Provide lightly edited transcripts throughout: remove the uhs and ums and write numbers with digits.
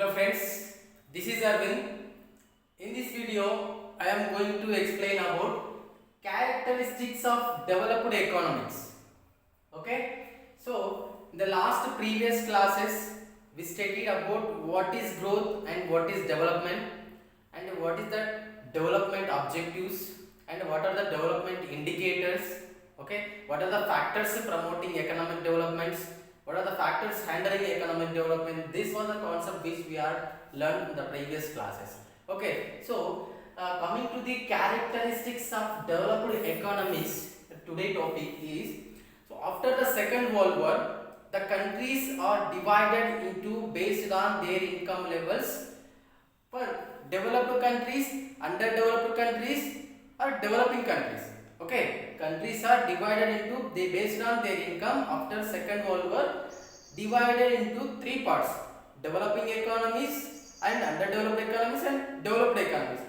Hello friends, this is Arvind. In this video, I am going to explain about characteristics of developed economies. Okay, so in the last previous classes, we studied about what is growth and what is development, and what is the development objectives, and what are the development indicators. Okay, what are the factors promoting economic developments, what are the factors handling economic development. This was the concept which we are learned in the previous classes. Okay, so coming to the characteristics of developed economies, today topic is, so after the Second World War, the countries are divided into based on their income levels. For developed countries, underdeveloped countries, or developing countries. Okay, countries are divided into, they based on their income after Second World War, divided into three parts: developing economies and underdeveloped economies and developed economies.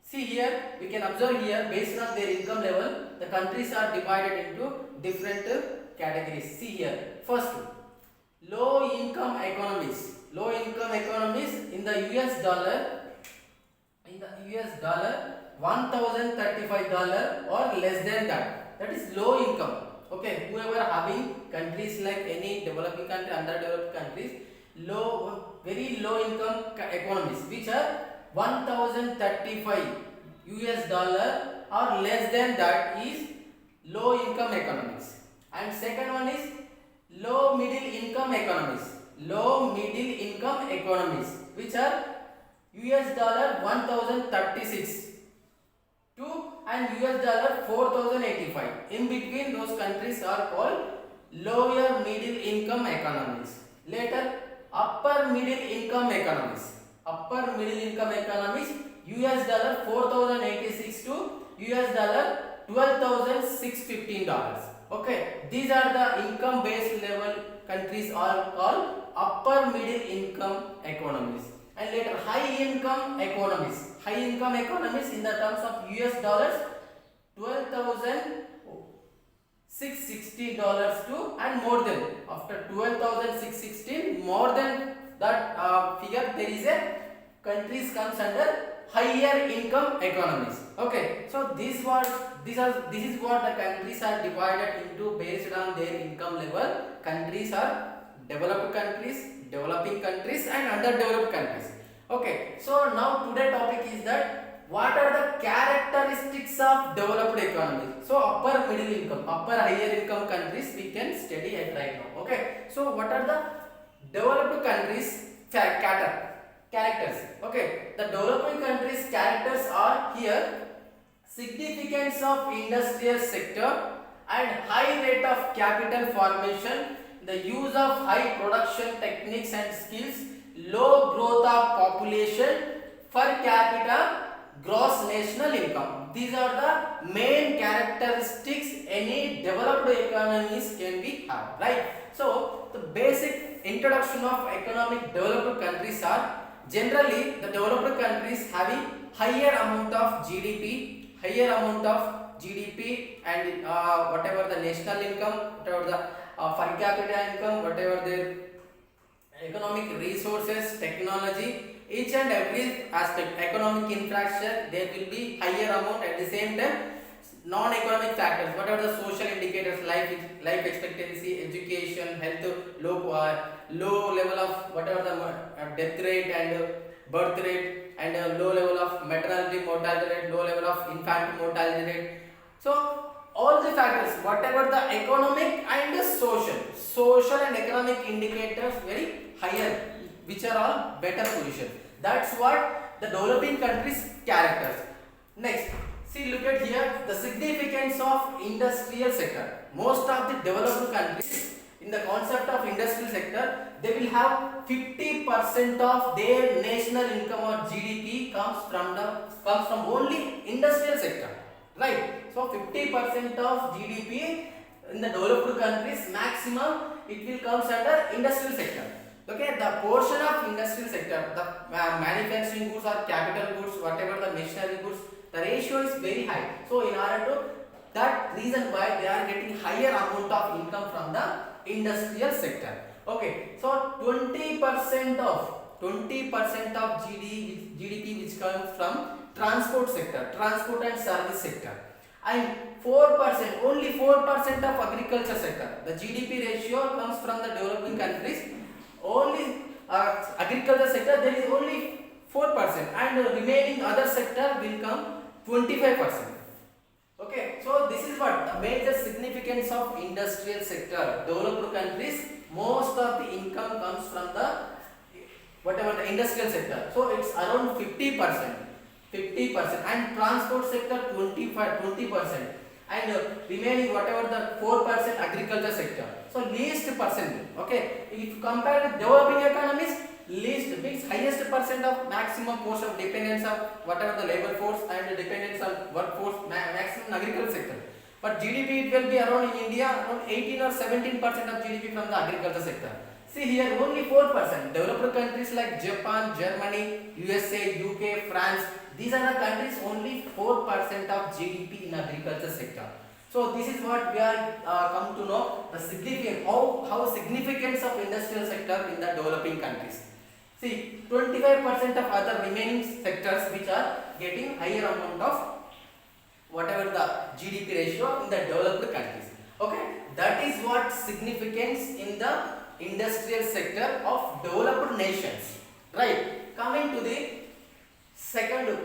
See here, we can observe here, based on their income level, the countries are divided into different categories. See here, first, low income economies. Low income economies in the US dollar, $1035 or less than that. That is low income. Okay, whoever having countries like any developing country, underdeveloped countries, very low income economies, which are 1035 US dollar or less than that, is low income economies. And second one is low middle income economies. Low middle income economies, which are US dollar 1036 to and US dollar 4085. In between those countries are called lower middle income economies. Later, upper middle income economies. Upper middle income economies, US dollar 4086 to US dollar $12,615. Okay, these are the income based level countries are called upper middle income economies. And later, high income economies. High income economies in the terms of US dollars, $12,616 to and more than, after 12,616, more than that figure, there is a countries comes under higher income economies. Okay, so this is what the countries are divided into based on their income level. Countries are developed countries, developing countries, and underdeveloped countries. Okay, so now today topic is that what are the characteristics of developed economies. So upper middle income, upper higher income countries we can study at right now. Okay, so what are the developed countries characters? Okay, the developing countries characters are here: significance of industrial sector and high rate of capital formation, the use of high production techniques and skills, low growth of population, per capita gross national income. These are the main characteristics any developed economies can be have, right? So the basic introduction of economic developed countries are, generally the developed countries having higher amount of GDP, and whatever the national income, whatever the per capita income, whatever the economic resources, technology, each and every aspect, economic infrastructure, there will be higher amount. At the same time, non-economic factors, what are the social indicators, life expectancy, education, health, low level of whatever the death rate and birth rate, and low level of maternity mortality rate, low level of infant mortality rate. So all the factors, whatever the economic and social and economic indicators very higher, which are all better position. That's what the developing countries characters. Next, see, look at here, the significance of industrial sector. Most of the developed countries, in the concept of industrial sector, they will have 50% of their national income or GDP comes from only industrial sector, right? So 50% of GDP in the developed countries, maximum it will comes under industrial sector. Okay, the portion of industrial sector, the manufacturing goods or capital goods, whatever the machinery goods, the ratio is very high. So in order to that reason why they are getting higher amount of income from the industrial sector. Okay, so 20% of 20% of GDP which comes from transport sector, transport and service sector, and 4%, only 4% of agriculture sector. The GDP ratio comes from the developing countries. Only agriculture sector there is only 4%, and remaining other sector will come 25%. Okay, so this is what the major significance of industrial sector. Developed countries, most of the income comes from the whatever the industrial sector. So it's around 50%, and transport sector 20%, and remaining whatever the 4% agriculture sector. So least percent. Okay, if you compare with developing economies, least means highest percent of maximum portion of dependence of whatever the labor force and dependence on workforce maximum agriculture sector. But GDP it will be around in India around 18 or 17% of GDP from the agriculture sector. See here only 4%. Developed countries like Japan, Germany, USA, UK, France, these are the countries only 4% of GDP in agriculture sector. So this is what we are come to know the significance how significance of industrial sector in the developing countries. See 25% of other remaining sectors which are getting higher amount of whatever the GDP ratio in the developed countries. Okay, that is what significance in the industrial sector of developed nations. Right. Coming to the second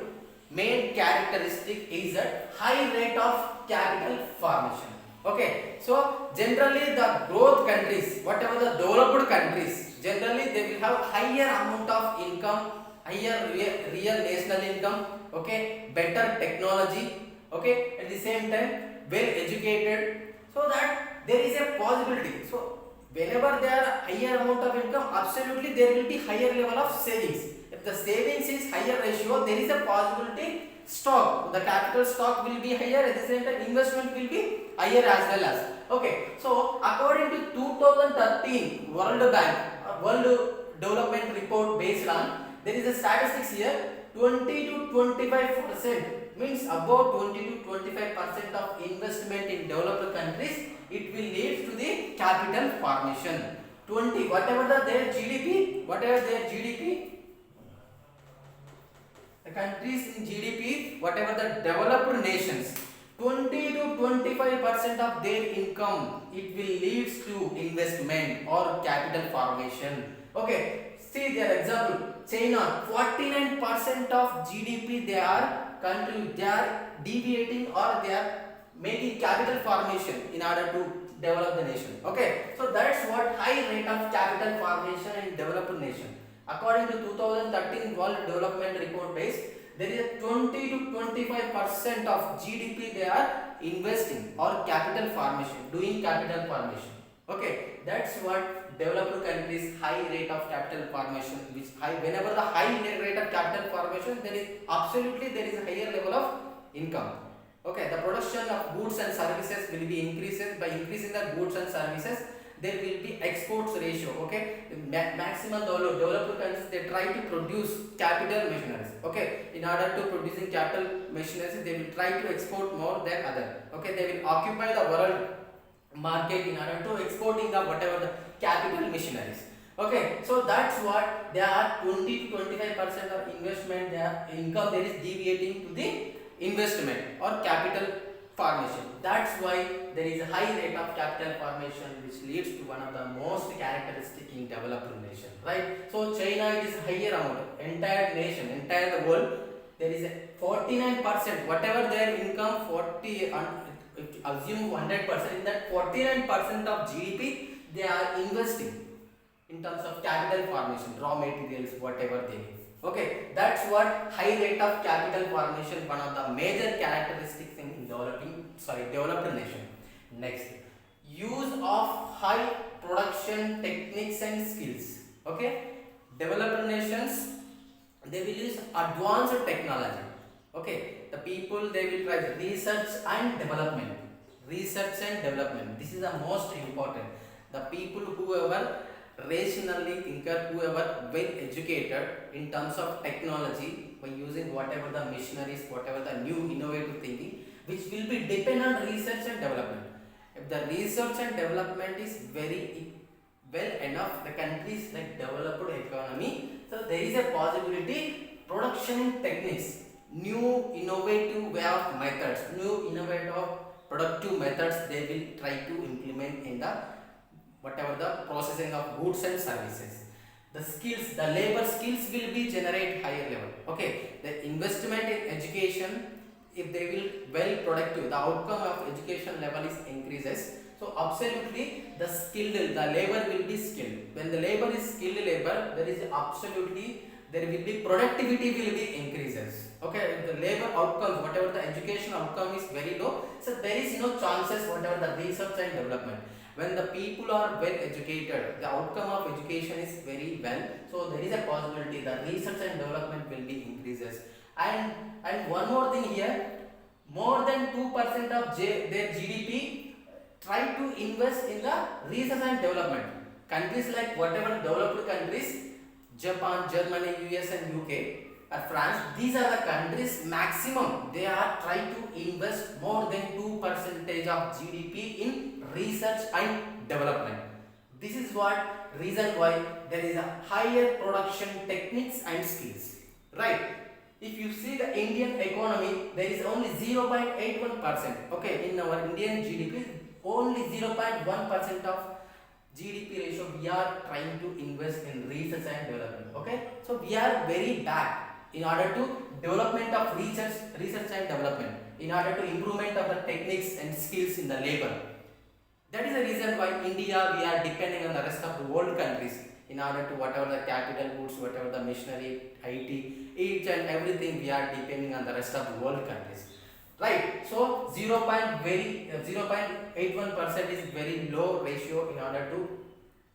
main characteristic is a high rate of capital formation. Okay, so generally the growth countries, whatever the developed countries, generally they will have higher amount of income, higher real national income, okay, better technology, okay, at the same time well educated, so that there is a possibility. So whenever there are higher amount of income, absolutely there will be higher level of savings. If the savings is higher ratio, there is a possibility stock, the capital stock will be higher, at the same time investment will be higher as well as. Okay, so according to 2013 World Bank World Development Report based on, there is a statistics here, 20 to 25% means about 20 to 25% of investment in developed countries, it will lead to the capital formation. 20 whatever their GDP, the countries in GDP, whatever the developed nations, 20 to 25% of their income, it will lead to investment or capital formation. Okay, see their example, China, 49% of GDP they are deviating or they are making capital formation in order to develop the nation. Okay, so that's what high rate of capital formation in developed nation. According to 2013 World Development Report base, there is a 20 to 25% of GDP they are investing or capital formation, doing capital formation. Okay, that's what developed countries high rate of capital formation, which whenever the high rate of capital formation, there is absolutely there is a higher level of income. Okay, the production of goods and services will be increases. By increasing the goods and services, there will be exports ratio. Okay, maximum developed countries they try to produce capital machineries. Okay, in order to producing capital machineries, they will try to export more than other. Okay, they will occupy the world market in order to exporting the whatever the capital machineries. Okay, so that's what they are 20 to 25% of investment, their income there is deviating to the investment or capital formation. That's why there is a high rate of capital formation, which leads to one of the most characteristic in developed nation. Right? So China it is higher amount. Entire nation, entire the world, there is a 49%. Whatever their income, 40 assume 100%. In that 49% of GDP, they are investing in terms of capital formation, raw materials, whatever they need. Okay, that's what high rate of capital formation, one of the major characteristics in developed nation. Next, use of high production techniques and skills. Okay, developed nations they will use advanced technology. Okay, the people they will try research and development. Research and development. This is the most important. The people whoever rationally thinker, whoever well educated in terms of technology by using whatever the machineries, whatever the new innovative thinking, which will be depend on research and development. If the research and development is very well enough, the countries like developed economy, so there is a possibility production techniques, new innovative way of methods, new innovative productive methods they will try to implement in the whatever the processing of goods and services. The skills, the labor skills will be generate higher level. Okay, the investment in education, if they will well productive, the outcome of education level is increases. So absolutely the skilled, the labor will be skilled. When the labor is skilled labor, there is absolutely there will be productivity will be increases. Okay, if the labor outcomes, whatever the education outcome is very low, so there is no chances whatever the research and development. When the people are well educated, the outcome of education is very well, so there is a possibility the research and development will be increases. And one more thing here, more than 2% of their GDP try to invest in the research and development. Countries like whatever developed countries, Japan, Germany, US and UK, France, these are the countries maximum they are trying to invest more than 2% of GDP in research and development. This is what reason why there is a higher production techniques and skills. Right? If you see the Indian economy, there is only 0.81%. Okay, in our Indian GDP, only 0.1% of GDP ratio we are trying to invest in research and development. Okay, so we are very bad in order to development of research and development, in order to improvement of the techniques and skills in the labor. That is the reason why India we are depending on the rest of the world countries in order to whatever the capital goods, whatever the machinery, IT, each and everything we are depending on the rest of the world countries. Right, so 0.81% is very low ratio in order to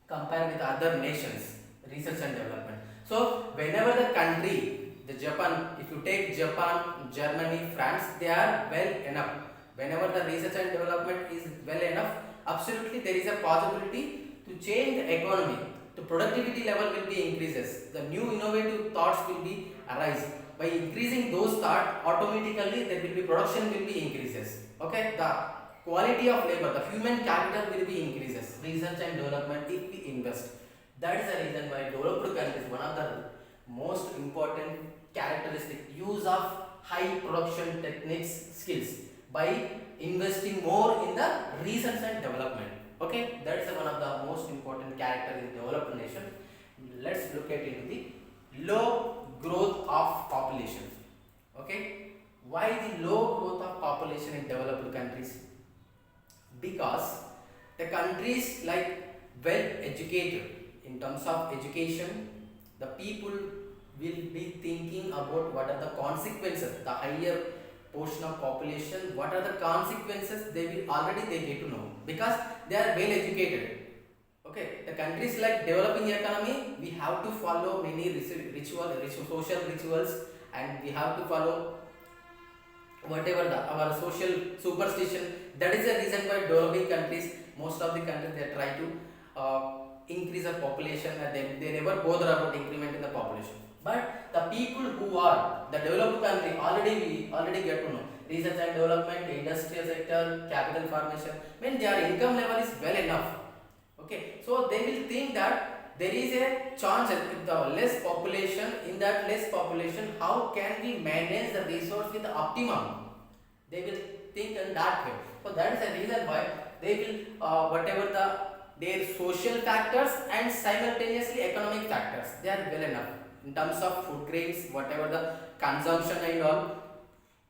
compare with other nations research and development. So whenever the country, the Japan, if you take Japan, Germany, France, they are well enough. Whenever the research and development is well enough, absolutely there is a possibility to change the economy. The productivity level will be increases. The new innovative thoughts will be arise. By increasing those thoughts, automatically there will be production will be increases. Okay, the quality of labor, the human capital will be increases. Research and development if we invest. That is the reason why developed countries, one of the most important characteristic, use of high production techniques skills by investing more in the research and development. Okay, that is one of the most important character in developed nation. Let's look at into the low growth of population. Okay, why the low growth of population in developed countries? Because the countries like well educated in terms of education, the people will be thinking about what are the consequences. The higher portion of population, what are the consequences they will already they get to know because they are well educated. Okay, the countries like developing economy, we have to follow many social rituals, and we have to follow whatever our social superstition. That is the reason why developing countries, most of the countries they try to increase the population, and they never bother about increment in the population. But the people who are the developed country, we already get to know research and development, industrial sector, capital formation, when their income level is well enough. Okay, so they will think that there is a chance with the less population, in that less population, how can we manage the resource with the optimum? They will think in that way. So that is the reason why they will whatever their social factors and simultaneously economic factors, they are well enough in terms of food grains, whatever the consumption and all,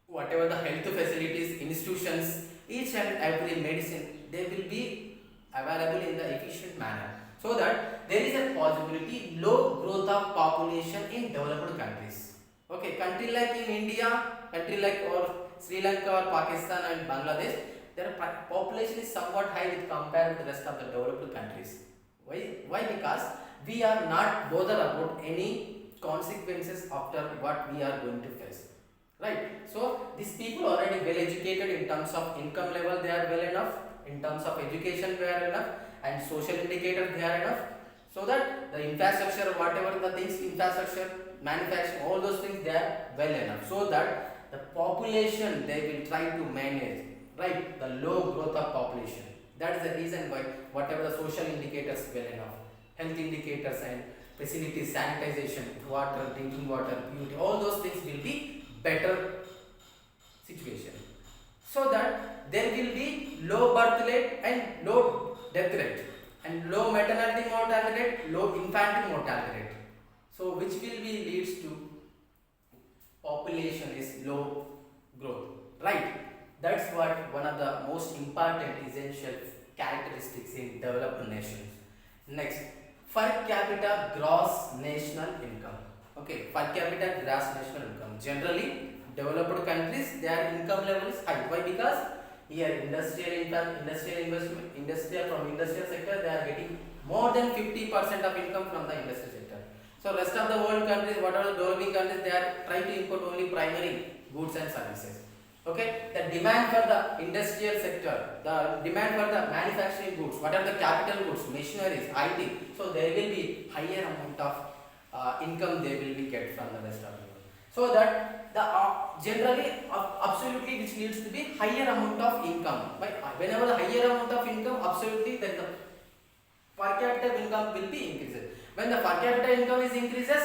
whatever the health facilities, institutions, each and every medicine, they will be available in the efficient manner, so that there is a possibility low growth of population in developed countries. Okay, country like in India, country like or Sri Lanka or Pakistan and Bangladesh, their population is somewhat high with compared with the rest of the developed countries. Why? Because we are not bothered about any consequences after what we are going to face. Right? So these people already well educated in terms of income level, they are well enough. In terms of education, they are enough, and social indicators, they are enough, so that the infrastructure, whatever the things, infrastructure, manufacturing, all those things, they are well enough, so that the population they will try to manage, right, the low growth of population. That is the reason why whatever the social indicators well enough, health indicators and facilities, sanitization, water, drinking water, beauty, all those things will be better situation. So that there will be low birth rate and low death rate and low maternity mortality rate, low infant mortality rate. So which will be leads to population is low growth, right? That's what one of the most important essential characteristics in developed nations. Next, per capita gross national income. Okay, per capita gross national income. Generally, developed countries, their income level is high. Why? Because here industrial income, industrial investment, industrial sector, they are getting more than 50% of income from the industrial sector. So rest of the world countries, what are the developing countries, they are trying to import only primary goods and services. Okay, the demand for the industrial sector, the demand for the manufacturing goods, what are the capital goods, machineries, IT. So there will be higher amount of income they will be get from the rest of the world. So that the generally absolutely which leads to be higher amount of income. Whenever the higher amount of income, absolutely then the per capita income will be increases. When the per capita income is increases,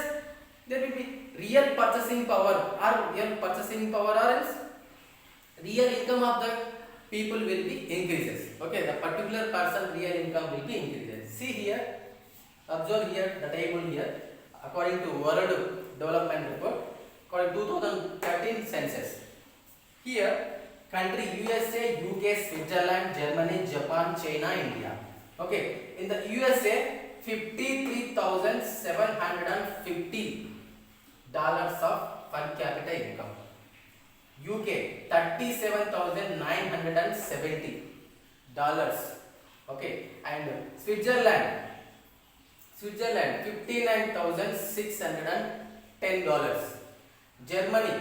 there will be real purchasing power or else real income of the people will be increases. Okay, the particular person real income will be increases. See here, observe here the table here. According to World Development Report, according to 2013 census, here country USA, UK, Switzerland, Germany, Japan, China, India. Okay, in the USA, $53,750 of per capita income. UK $37,970. Okay, and Switzerland $59,610. Germany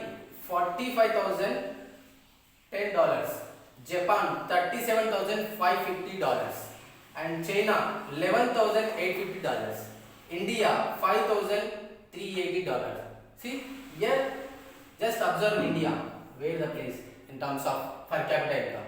$45,010. Japan $37,550. and China $11,850. India $5,380. See here, just observe India, where the place in terms of per capita income.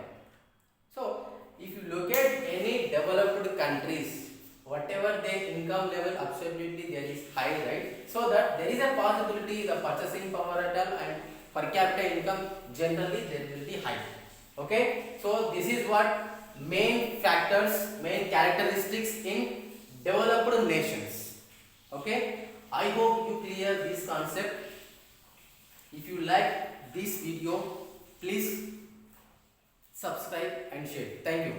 So if you look at any developed countries, whatever their income level, absolutely there is high, right? So that there is a possibility the purchasing power at all and per capita income generally there will be high. Okay, so this is what main factors, main characteristics in developed nations. Okay, I hope you clear this concept. If you like this video, please subscribe and share. Thank you.